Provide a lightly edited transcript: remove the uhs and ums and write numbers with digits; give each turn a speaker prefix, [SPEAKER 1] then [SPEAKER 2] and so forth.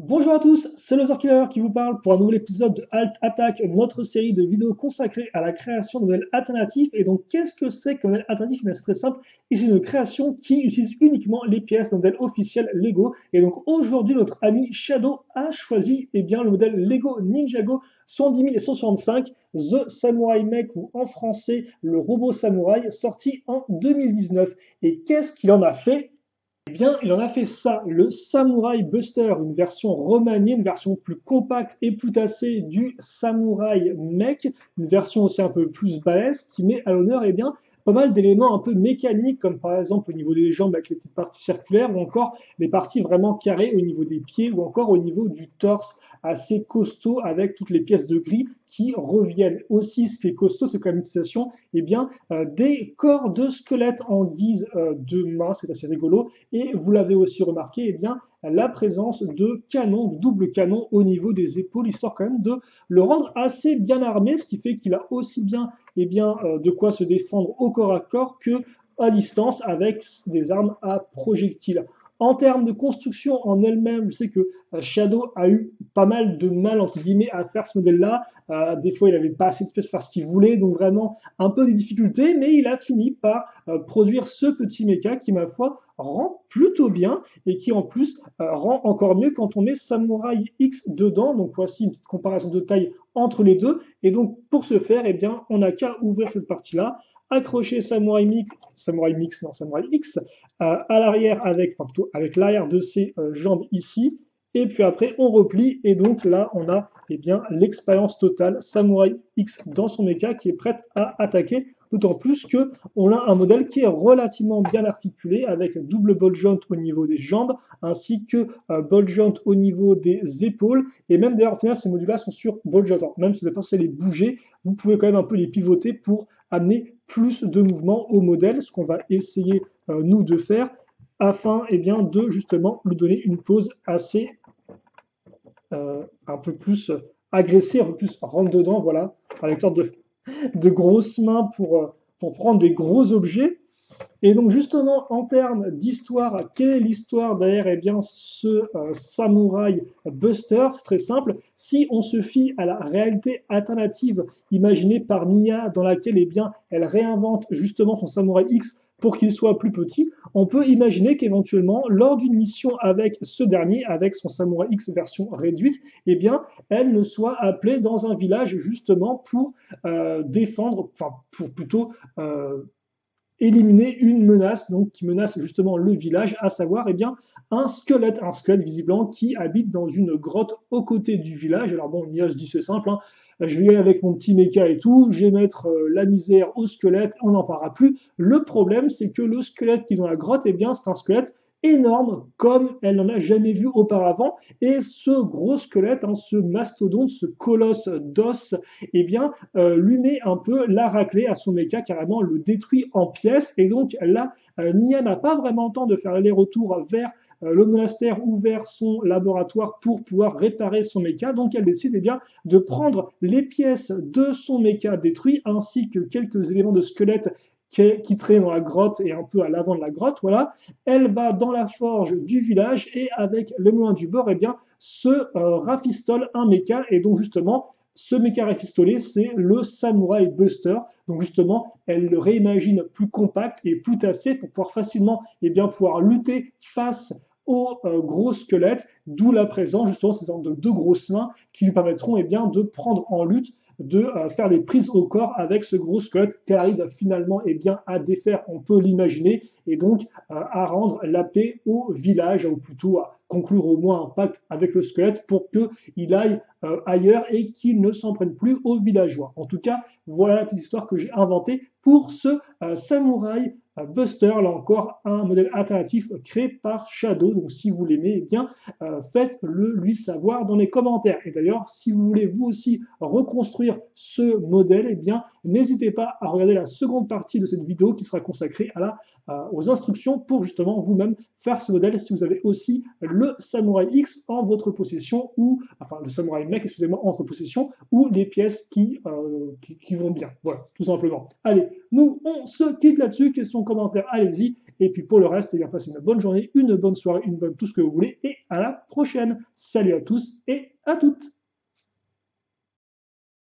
[SPEAKER 1] Bonjour à tous, c'est le Killer qui vous parle pour un nouvel épisode de Alt Attack, notre série de vidéos consacrée à la création de modèles alternatifs. Et donc, qu'est-ce que c'est qu'un modèle alternatif? C'est très simple, c'est une création qui utilise uniquement les pièces d'un modèle officiel Lego. Et donc, aujourd'hui, notre ami Shadow a choisi le modèle Lego Ninjago 110 165, The Samurai Mech, ou en français, le robot samouraï, sorti en 2019. Et qu'est-ce qu'il en a fait? Eh bien, il en a fait ça, le Samurai Buster, une version remaniée, une version plus compacte et plus tassée du Samurai Mech, une version aussi un peu plus balèze qui met à l'honneur pas mal d'éléments un peu mécaniques, comme par exemple au niveau des jambes avec les petites parties circulaires, ou encore les parties vraiment carrées au niveau des pieds, ou encore au niveau du torse, assez costaud avec toutes les pièces de gris qui reviennent. Aussi, ce qui est costaud, c'est quand même l'utilisation des corps de squelettes en guise de main, c'est assez rigolo. Et vous l'avez aussi remarqué, la présence de canons, de double canon au niveau des épaules, histoire quand même de le rendre assez bien armé, ce qui fait qu'il a aussi bien, de quoi se défendre au corps à corps que à distance avec des armes à projectiles. En termes de construction en elle-même, je sais que Shadow a eu pas mal de mal, entre guillemets, à faire ce modèle-là. Des fois, il n'avait pas assez de pièces pour faire ce qu'il voulait, donc vraiment un peu des difficultés, mais il a fini par produire ce petit mecha qui, ma foi, rend plutôt bien et qui en plus rend encore mieux quand on met Samurai X dedans. Donc voici une petite comparaison de taille entre les deux. Et donc pour ce faire, on n'a qu'à ouvrir cette partie-là, accrocher Samurai X à l'arrière avec, enfin plutôt avec l'arrière de ses jambes ici. Et puis après, on replie. Et donc là, on a l'expérience totale Samurai X dans son mecha qui est prête à attaquer. D'autant plus qu'on a un modèle qui est relativement bien articulé avec double ball joint au niveau des jambes ainsi que ball joint au niveau des épaules. Et même d'ailleurs, au final, ces modules-là sont sur ball joint. Alors, même si vous avez pensé les bouger, vous pouvez quand même un peu les pivoter pour amener plus de mouvement au modèle, ce qu'on va essayer nous de faire afin de justement lui donner une pose assez un peu plus agressée, un peu plus rentre dedans, voilà, avec une sorte de grosses mains pour prendre des gros objets. Et donc justement, en termes d'histoire, quelle est l'histoire derrière ce Samurai Buster? C'est très simple. Si on se fie à la réalité alternative imaginée par Nia, dans laquelle elle réinvente justement son Samurai X pour qu'il soit plus petit, on peut imaginer qu'éventuellement, lors d'une mission avec ce dernier, avec son Samurai X version réduite, elle ne soit appelée dans un village justement pour défendre, enfin pour plutôt éliminer une menace donc qui menace justement le village, à savoir un squelette visiblement qui habite dans une grotte aux côtés du village. Alors bon, Nia se dit c'est simple, hein, je vais y aller avec mon petit mecha et tout, je vais mettre la misère au squelette, on n'en parlera plus. Le problème, c'est que le squelette qui est dans la grotte, c'est un squelette énorme comme elle n'en a jamais vu auparavant. Et ce gros squelette, hein, ce mastodonte, ce colosse d'os, lui met un peu la raclée à son mecha, carrément le détruit en pièces. Et donc là, Nia n'a pas vraiment le temps de faire aller-retour vers le monastère ou vers son laboratoire pour pouvoir réparer son mecha. Donc elle décide de prendre les pièces de son mecha détruit ainsi que quelques éléments de squelette qui traînent dans la grotte et un peu à l'avant de la grotte. Voilà. Elle va dans la forge du village et avec les moyens du bord, se rafistole un mecha. Et donc justement, ce méca rafistolé, c'est le Samurai Buster. Donc justement, elle le réimagine plus compact et plus tassé pour pouvoir facilement pouvoir lutter face aux gros squelettes, d'où la présence justement de deux grosses mains qui lui permettront de prendre en lutte, de faire des prises au corps avec ce gros squelette qu'elle arrive finalement à défaire, on peut l'imaginer, et donc à rendre la paix au village, ou plutôt à conclure au moins un pacte avec le squelette pour qu'il aille ailleurs et qu'il ne s'en prenne plus aux villageois. En tout cas, voilà la petite histoire que j'ai inventée pour ce Samurai Buster, là encore un modèle alternatif créé par Shadow. Donc si vous l'aimez, faites-le lui savoir dans les commentaires. Et d'ailleurs, si vous voulez vous aussi reconstruire ce modèle, n'hésitez pas à regarder la seconde partie de cette vidéo qui sera consacrée aux instructions pour justement vous-même faire ce modèle si vous avez aussi le Samurai X en votre possession, ou enfin le Samurai Mech, excusez-moi, en votre possession, ou les pièces qui vont bien. Voilà, tout simplement. Allez, nous on se quitte là-dessus. Questions, commentaires, allez-y. Et puis pour le reste, eh bien, passez une bonne journée, une bonne soirée, une bonne tout ce que vous voulez, et à la prochaine. Salut à tous et à toutes.